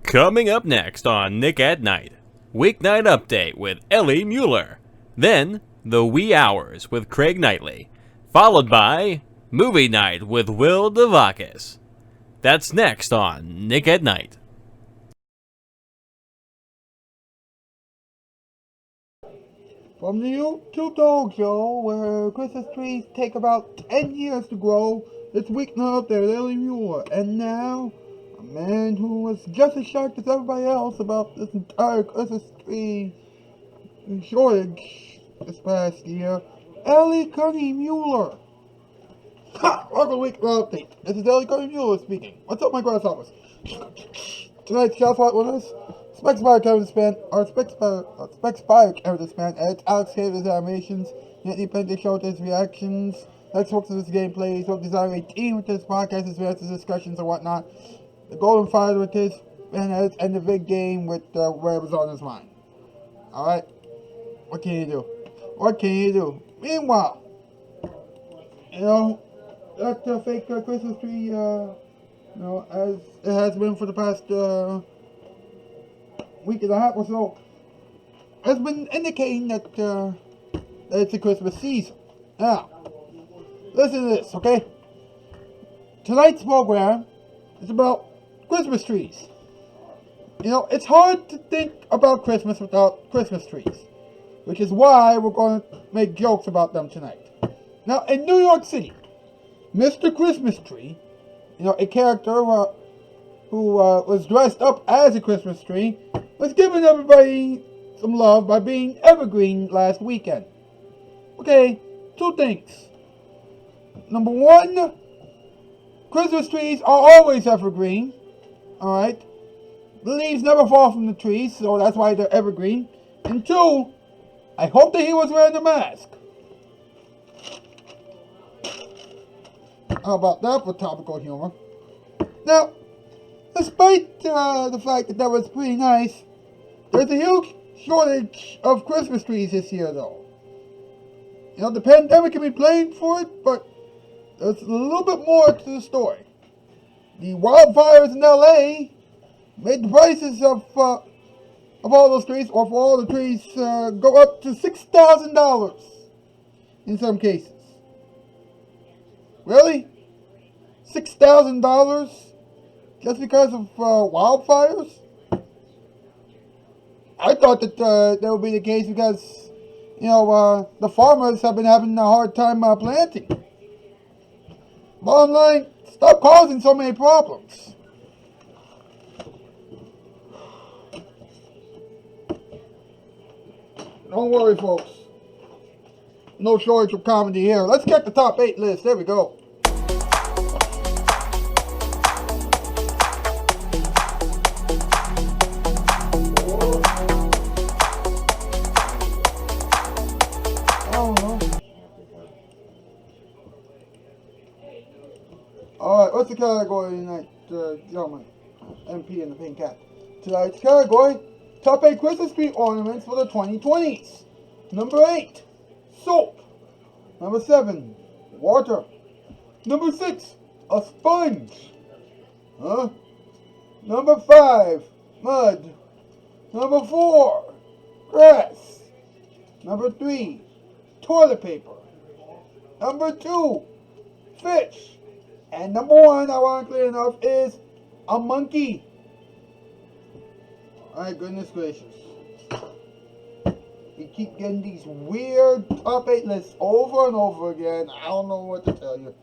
Coming up next on Nick at Night, Weeknight Update with Ellie Muller. Then, The Wee Hours with Craig Knightley. Followed by Movie Night with Will Devakis. That's next on Nick at Night. From the YouTube Dog Show, where Christmas trees take about 10 years to grow, it's Weeknight Update with Ellie Muller. And now, a man who was just as shocked as everybody else about this entire Christmas tree shortage this past year, Ellie Muller. Ha! Welcome to Weeknight Update. This is Ellie Muller speaking. What's up, my grasshoppers? Tonight's shout out with us, Specs Fire Kevin Span, our Specs Fire Kevin Span, edits Alex Davis animations, Anthony Pente showed his reactions, Lex works with his gameplays, Hope Design 18 with his podcast, his various discussions and whatnot, the Golden Fire with his fan edits, and the big game with whatever's on his mind. Alright? What can you do? What can you do? Meanwhile, you know, that fake Christmas tree, as it has been for the past week and a half or so, has been indicating that it's a Christmas season. Now, listen to this, okay? Tonight's program is about Christmas trees. You know, it's hard to think about Christmas without Christmas trees, which is why we're going to make jokes about them tonight. Now, in New York City, Mr. Christmas Tree, you know, a character who was dressed up as a Christmas tree, was giving everybody some love by being evergreen last weekend. Okay, two things. Number one, Christmas trees are always evergreen. Alright? The leaves never fall from the trees, so that's why they're evergreen. And two, I hope that he was wearing a mask. How about that for topical humor? Now, despite the fact that that was pretty nice, there's a huge shortage of Christmas trees this year, though. You know, the pandemic can be blamed for it, but there's a little bit more to the story. The wildfires in LA made the prices of all those trees, or for all the trees, go up to $6,000 in some cases. Really? $6,000 just because of wildfires? I thought that that would be the case because, you know, the farmers have been having a hard time planting. Bottom line, stop causing so many problems. Don't worry, folks. No shortage of comedy here. Let's get the top 8 list. There we go. Alright, what's the category tonight, gentlemen? MP and the Pink Cat. Tonight's category, top 8 Christmas tree ornaments for the 2020s. Number 8, soap. Number 7, water. Number 6, a sponge. Number 5, mud. Number 4, grass. Number 3, toilet paper. Number 2, fish. And number 1, ironically enough, is a monkey. Alright, goodness gracious. We keep getting these weird top 8 lists over and over again. I don't know what to tell you.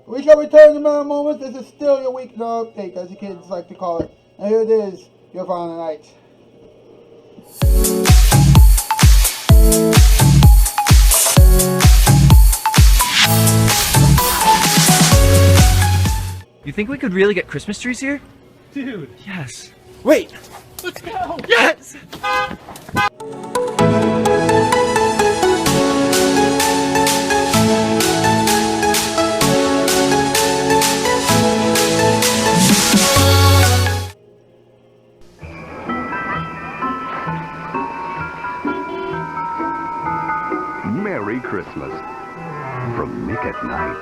We shall return in a moment. This is still your Weeknight Update, as the kids like to call it. And here it is, your final night. You think we could really get Christmas trees here? Dude. Yes. Wait. Let's go. Yes! Merry Christmas from Nick at Night.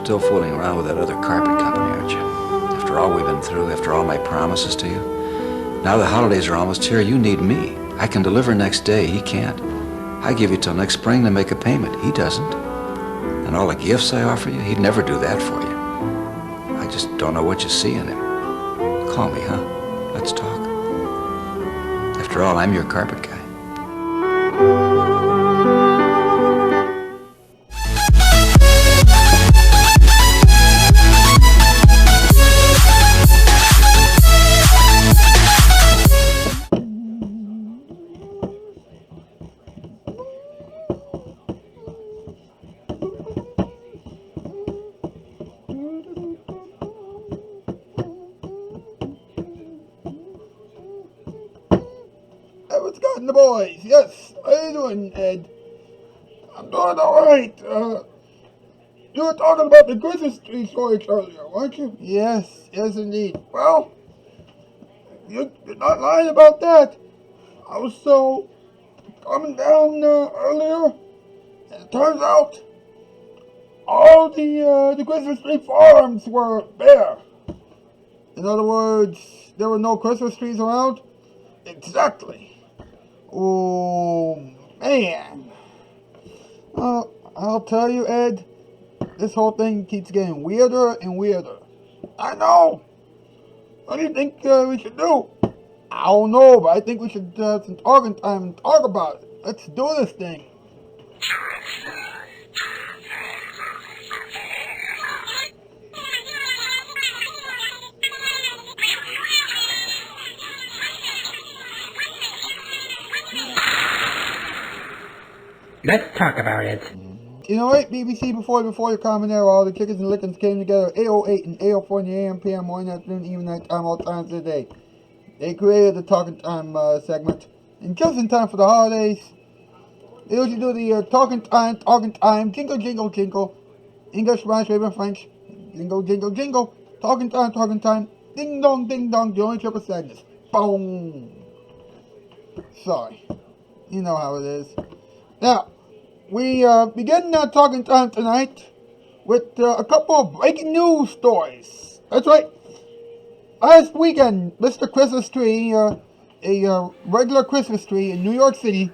still fooling around with that other carpet company, aren't you? After all we've been through, after all my promises to you. Now the holidays are almost here, you need me. I can deliver next day, he can't. I give you till next spring to make a payment, he doesn't. And all the gifts I offer you, he'd never do that for you. I just don't know what you see in him. Call me, huh? Let's talk. After all, I'm your carpet guy. What's gotten the boys? Yes, how you doing, Ed? I'm doing alright. You were talking about the Christmas tree storage earlier, weren't you? Yes, indeed. Well, you're not lying about that. I was coming down earlier, and it turns out all the Christmas tree farms were bare. In other words, there were no Christmas trees around. Exactly. Oh, man. I'll tell you, Ed, this whole thing keeps getting weirder and weirder. I know. What do you think we should do? I don't know, but I think we should have some talking time and talk about it. Let's do this thing. Let's talk about it. You know what, BBC, before your comment there, all the chickens and lickens came together 8:08 and 8:04 in the AM, PM, morning, afternoon, evening, night time, all times of the day. They created the Talking Time segment. And just in time for the holidays, they usually do the Talking Time, jingle, jingle, jingle. English, Spanish, Arabian, French, jingle, jingle, jingle. Talking Time, ding dong, the only triple sadness. Boom. Sorry. You know how it is. Now, we begin Talking Time tonight with a couple of breaking news stories. That's right. Last weekend, Mr. Christmas Tree, a regular Christmas tree in New York City,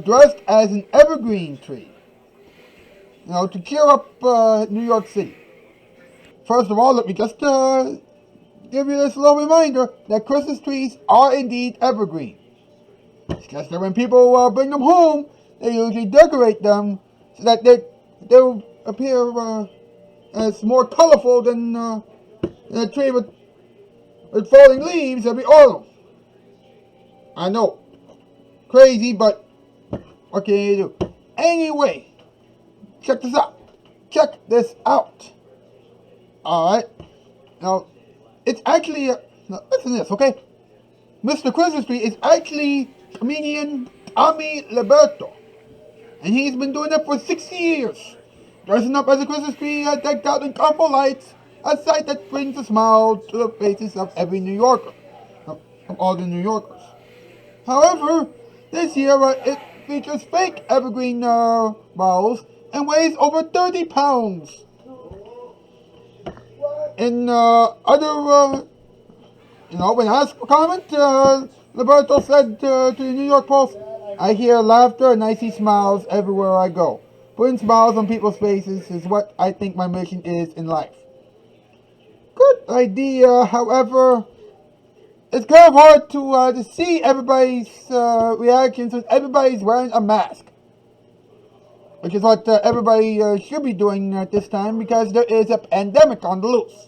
dressed as an evergreen tree, to cheer up New York City. First of all, let me just give you this little reminder that Christmas trees are indeed evergreen. It's just that when people bring them home, they usually decorate them so that they'll appear as more colorful than a tree with falling leaves every autumn. I know, crazy, but what can you do? Anyway, check this out. Alright, now, it's actually, now listen to this, okay? Mr. Christmas Tree is actually comedian Tommy Liberto. And he's been doing it for 60 years. Dressing up as a Christmas tree decked out in colorful lights, a sight that brings a smile to the faces of every New Yorker. Of all the New Yorkers. However, this year it features fake evergreen boughs and weighs over 30 pounds. In when asked for comment, Liberto said to the New York Post, "I hear laughter and I see smiles everywhere I go. Putting smiles on people's faces is what I think my mission is in life." Good idea, however, it's kind of hard to see everybody's reactions when everybody's wearing a mask. Which is what everybody should be doing at this time because there is a pandemic on the loose.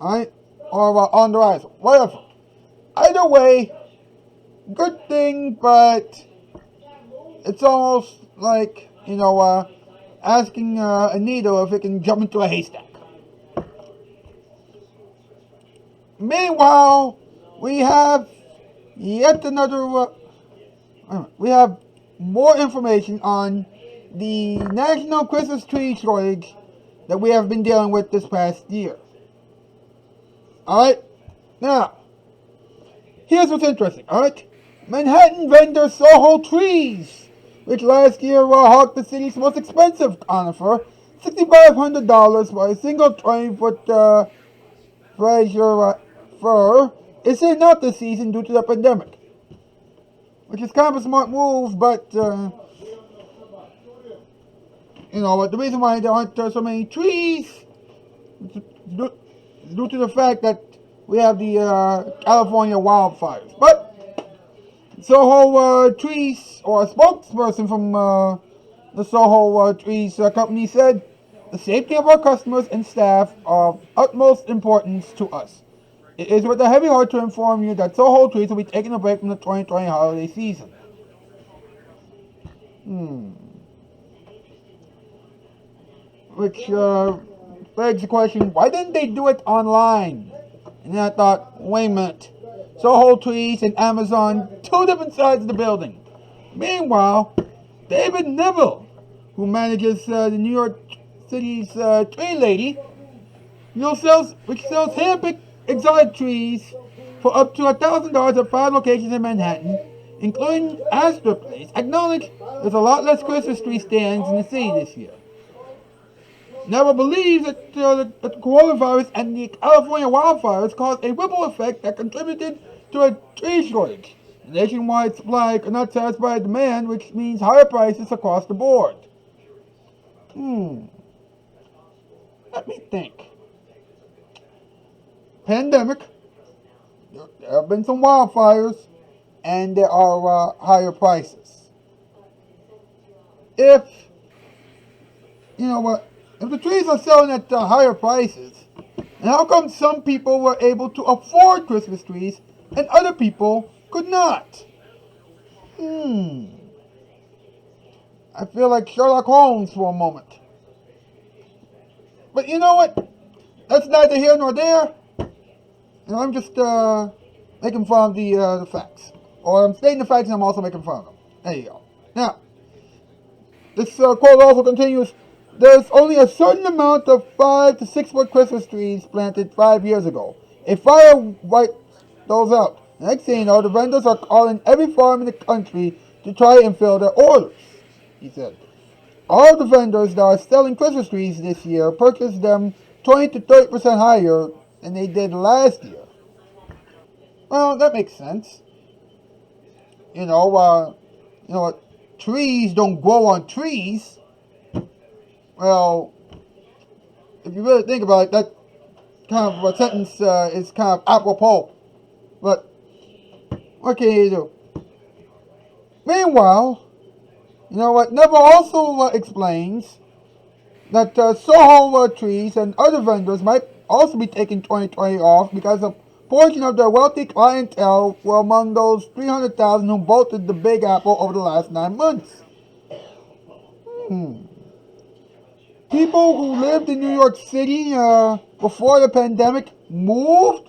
Alright? Or on the rise. Whatever. Either way, good thing, but it's almost like, asking a needle if it can jump into a haystack. Meanwhile, we have yet another, we have more information on the National Christmas Tree shortage that we have been dealing with this past year. Alright? Now, here's what's interesting, alright? Manhattan vendor Soho Trees, which last year hawked the city's most expensive conifer, $6,500 for a single 20-foot Fraser fir is sitting out this season due to the pandemic. Which is kind of a smart move, but, the reason why there aren't so many trees is due to the fact that we have the California wildfires. But Soho Trees, or a spokesperson from the Soho Trees company said, the safety of our customers and staff are of utmost importance to us. It is with a heavy heart to inform you that Soho Trees will be taking a break from the 2020 holiday season. Which begs the question, why didn't they do it online? And then I thought, wait a minute. Soho Trees and Amazon, two different sides of the building. Meanwhile, David Neville, who manages the New York City's tree lady, which sells hand-picked exotic trees for up to $1,000 at 5 locations in Manhattan, including Astor Place, acknowledged there's a lot less Christmas tree stands in the city this year. Neville believes that the coronavirus and the California wildfires caused a ripple effect that contributed to a tree shortage. The nationwide supply could not satisfy demand, which means higher prices across the board. Let me think. Pandemic. There have been some wildfires, and there are higher prices. If the trees are selling at higher prices, and how come some people were able to afford Christmas trees and other people could not? I feel like Sherlock Holmes for a moment. But you know what? That's neither here nor there. I'm just making fun of the facts. Or I'm stating the facts and I'm also making fun of them. There you go. Now, this quote also continues, there's only a certain amount of 5 to 6 foot Christmas trees planted 5 years ago. A fire wiped those out. Next thing you know, the vendors are calling every farm in the country to try and fill their orders, he said. All the vendors that are selling Christmas trees this year purchased them 20 to 30% higher than they did last year. Well, that makes sense. Trees don't grow on trees. Well, if you really think about it, that kind of a sentence is kind of apropos. But what can you do? Meanwhile, Neville also explains that Soho Trees and other vendors might also be taking 2020 off because a portion of their wealthy clientele were among those 300,000 who bolted the Big Apple over the last 9 months. People who lived in New York City before the pandemic moved?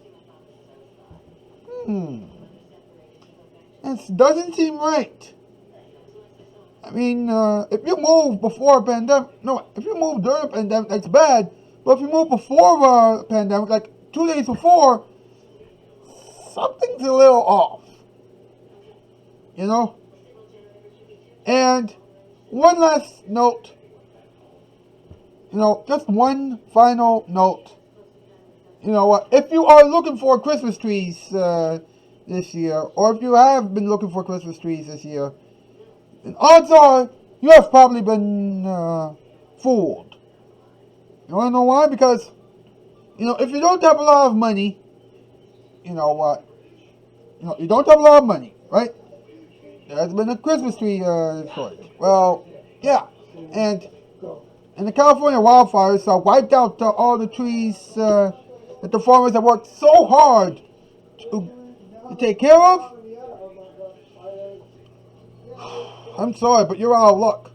This doesn't seem right. I mean, if you move before a pandemic, if you move during a pandemic, that's bad. But if you move before a pandemic, like 2 days before, something's a little off. And one last note. Just one final note. If you are looking for Christmas trees this year, or if you have been looking for Christmas trees this year, then odds are you have probably been fooled. You want to know why? Because, if you don't have a lot of money, you don't have a lot of money, right? There's been a Christmas tree shortage. Well, yeah, and the California wildfires wiped out all the trees that the farmers have worked so hard to take care of. I'm sorry, but you're out of luck.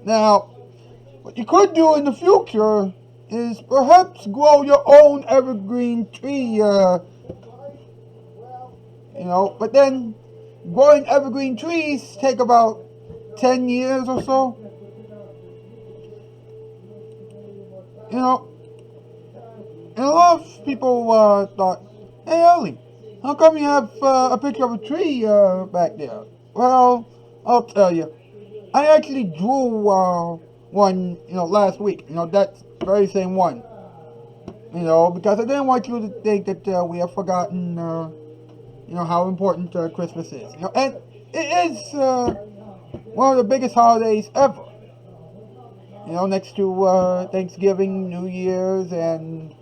Now, what you could do in the future is perhaps grow your own evergreen tree, but then growing evergreen trees take about 10 years or so. And a lot of people thought, hey, Ellie, how come you have a picture of a tree back there? Well, I'll tell you. I actually drew one, last week. That very same one. Because I didn't want you to think that we have forgotten, how important Christmas is. And it is one of the biggest holidays ever. Next to Thanksgiving, New Year's, and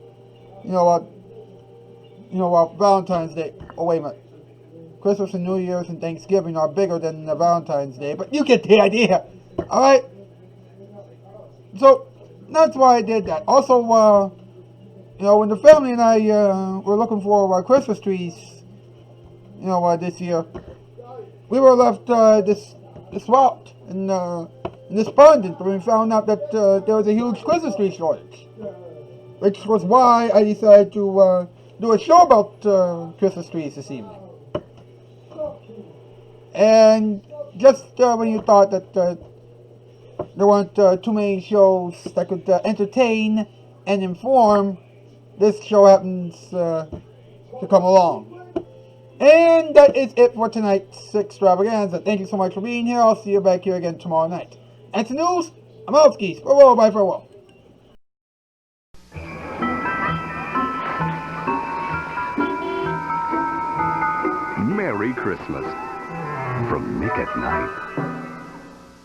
Valentine's Day. Oh, wait a minute. Christmas and New Year's and Thanksgiving are bigger than Valentine's Day, but you get the idea. All right. So that's why I did that. Also, when the family and I were looking for our Christmas trees, this year, we were left distraught and despondent when we found out that there was a huge Christmas tree shortage, which was why I decided to do a show about Christmas trees this evening. And just when you thought that there weren't too many shows that could entertain and inform, this show happens to come along. And that is it for tonight's extravaganza. Thank you so much for being here. I'll see you back here again tomorrow night. That's the news. I'm out, skis. Farewell, bye, farewell. Merry Christmas from Nick at Night.